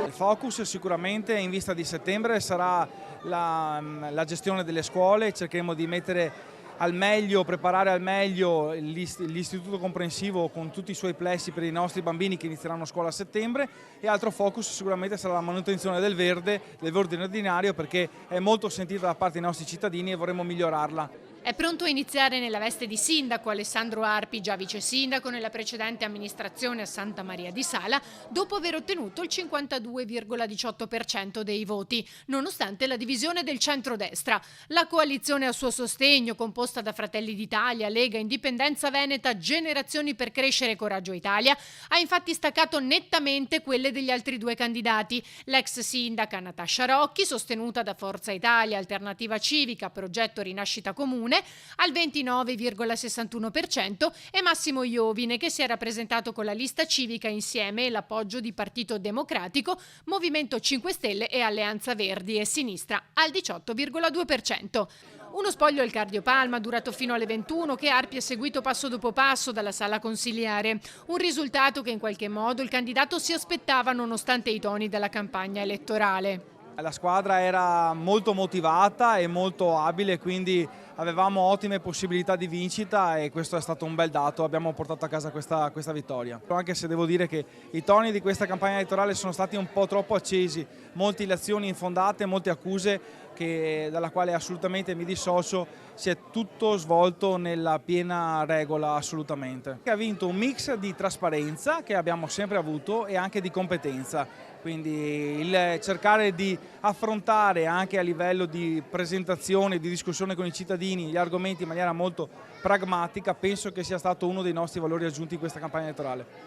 Il focus sicuramente in vista di settembre sarà la gestione delle scuole. Cercheremo di mettere al meglio, preparare al meglio l'istituto comprensivo con tutti i suoi plessi per i nostri bambini che inizieranno scuola a settembre, e altro focus sicuramente sarà la manutenzione del ordine ordinario, perché è molto sentita da parte dei nostri cittadini e vorremmo migliorarla. È pronto a iniziare nella veste di sindaco Alessandro Arpi, già vice sindaco nella precedente amministrazione a Santa Maria di Sala, dopo aver ottenuto il 52,18% dei voti, nonostante la divisione del centrodestra. La coalizione a suo sostegno, composta da Fratelli d'Italia, Lega, Indipendenza Veneta, Generazioni per Crescere e Coraggio Italia, ha infatti staccato nettamente quelle degli altri due candidati. L'ex sindaca Natascia Rocchi, sostenuta da Forza Italia, Alternativa Civica, Progetto Rinascita Comune, al 29,61%, e Massimo Iovine, che si è rappresentato con la lista civica Insieme e l'appoggio di Partito Democratico, Movimento 5 Stelle e Alleanza Verdi e Sinistra, al 18,2%. Uno spoglio al cardiopalma durato fino alle 21, che Arpi ha seguito passo dopo passo dalla sala consiliare. Un risultato che in qualche modo il candidato si aspettava nonostante i toni della campagna elettorale. La squadra era molto motivata e molto abile, quindi avevamo ottime possibilità di vincita e questo è stato un bel dato, abbiamo portato a casa questa vittoria. Anche se devo dire che i toni di questa campagna elettorale sono stati un po' troppo accesi, molte lezioni infondate, molte accuse dalla quale assolutamente mi dissocio, si è tutto svolto nella piena regola assolutamente. Ha vinto un mix di trasparenza che abbiamo sempre avuto e anche di competenza, quindi il cercare di affrontare anche a livello di presentazione, di discussione con i cittadini gli argomenti in maniera molto pragmatica, penso che sia stato uno dei nostri valori aggiunti in questa campagna elettorale.